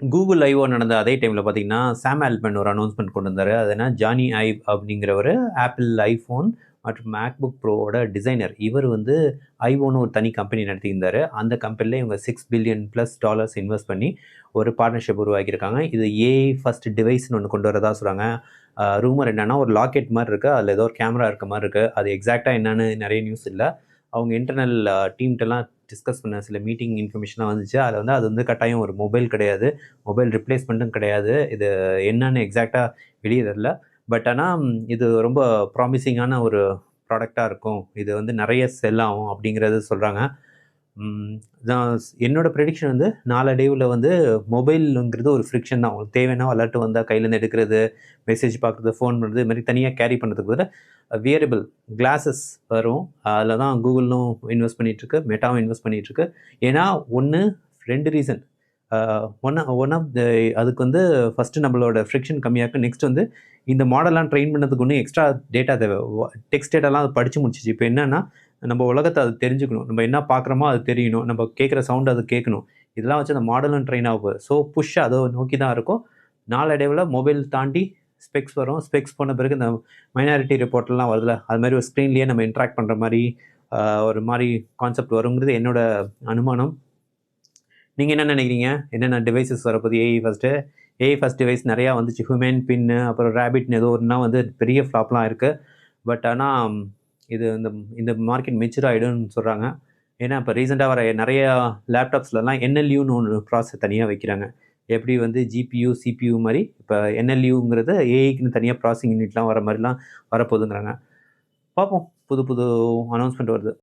Google IO நடந்த அதே டைமில் பார்த்தீங்கன்னா சாம் ஆல்ட்மன் ஒரு அனௌன்ஸ்மெண்ட் கொண்டு வந்தார். அது என்ன ஜானி ஐவ் அப்படிங்கிறவர் ஆப்பிள் ஐஃபோன் மற்றும் மேக்புக் ப்ரோவோட டிசைனர். இவர் வந்து ஐஓன்னு ஒரு தனி கம்பெனி நடத்தியிருந்தார். அந்த கம்பெனியில் இவங்க $6 பில்லியன் இன்வெஸ்ட் பண்ணி ஒரு பார்ட்னர்ஷிப் உருவாக்கியிருக்காங்க. இது ஏஐ ஃபர்ஸ்ட் டிவைஸ்னு ஒன்று கொண்டு வரதா சொல்கிறாங்க. ரூமர் என்னென்னா ஒரு லாக்கெட் மாதிரி இருக்குது, அதில் ஏதோ ஒரு கேமரா இருக்க மாதிரி இருக்குது. அது எக்ஸாக்டாக என்னன்னு நிறைய நியூஸ் இல்லை. அவங்க இன்டர்னல் டீம்கிட்டலாம் டிஸ்கஸ் பண்ண சில மீட்டிங் இன்ஃபர்மேஷன்லாம் வந்துச்சு. அதில் வந்து அது வந்து கட்டாயம் ஒரு மொபைல் கிடையாது, மொபைல் ரிப்ளேஸ்மெண்ட்டும் கிடையாது. இது என்னன்னு எக்ஸாக்டாக வெளியே தெரில. பட் ஆனால் இது ரொம்ப ப்ராமிசிங்கான ஒரு ப்ராடக்டாக இருக்கும், இது வந்து நிறைய செல் ஆகும் அப்படிங்கிறது சொல்கிறாங்க. நான் என்னோட ப்ரெடிக்ஷன் வந்து நாளடைவில் வந்து மொபைலுங்கிறது ஒரு ஃப்ரிக்ஷன் தான். உங்களுக்கு தேவைன்னா அலர்ட் வந்தால் கையிலேருந்து எடுக்கிறது, மெசேஜ் பார்க்குறது, ஃபோன் பண்ணுறது, இது மாதிரி தனியாக கேரி பண்ணுறதுக்கு பதிலாக வியரபிள் கிளாஸஸ் வரும். அதில் தான் கூகுளும் இன்வெஸ்ட் பண்ணிகிட்ருக்கு, மெட்டாவும் இன்வெஸ்ட் பண்ணிகிட்ருக்கு. ஏன்னா ரெண்டு ரீசன். ஒன் ஆஃப் த அதுக்கு வந்து ஃபஸ்ட்டு நம்மளோட ஃப்ரிக்ஷன் கம்மியாக இருக்குது. நெக்ஸ்ட் வந்து இந்த மாடல்லாம் ட்ரெயின் பண்ணதுக்கு ஒன்று எக்ஸ்ட்ரா டேட்டா தேவை. டெக்ஸ்ட் டேட்டாலாம் அது படித்து முடிச்சிச்சு. இப்போ என்னென்னா நம்ம உலகத்தை அது தெரிஞ்சுக்கணும், நம்ம என்ன பார்க்குறோமோ அது தெரியணும், நம்ம கேட்குற சவுண்டு அது கேட்கணும். இதெல்லாம் வச்சு அந்த மாடலும் ட்ரெயின் ஆக போகுது. ஸோ புஷ் அதை நோக்கி தான் இருக்கும். நாளடைவில் மொபைல் தாண்டி ஸ்பெக்ஸ் வரும். ஸ்பெக்ஸ் போன பிறகு இந்த மைனாரிட்டி ரிப்போர்ட்லாம் வருதுல, அது மாதிரி ஒரு ஸ்க்ரீன்லேயே நம்ம இன்ட்ராக்ட் பண்ணுற மாதிரி ஒரு மாதிரி கான்செப்ட் வருங்கிறது என்னோட அனுமானம். நீங்கள் என்ன நினைக்கிறீங்க? என்னென்ன டிவைசஸ் வரப்போகுது? ஏஐ ஃபஸ்ட் டிவைஸ் நிறையா வந்துச்சு. ஹியூமன் பின்னு, அப்புறம் ரேபிட்னு ஏதோ ஒன்றா வந்து பெரிய ஃப்ளாப்லாம் இருக்குது. பட் ஆனால் இது இந்த மார்க்கெட் மெச்சூர் ஆகிடும்னு சொல்கிறாங்க. ஏன்னா இப்போ ரீசெண்டாக வர நிறைய லேப்டாப்ஸ்லலாம் என்எல்யூன்னு ஒன்று ப்ராசஸ் தனியாக வைக்கிறாங்க. எப்படி வந்து ஜிபியூ சிபியூ மாதிரி இப்போ என்எல்யூங்கிறது ஏஐக்குன்னு தனியாக ப்ராசஸிங் யூனிட்லாம் வர மாதிரிலாம் வரப்போகுதுங்கிறாங்க. பார்ப்போம், புது புது அனௌன்ஸ்மெண்ட் வருது.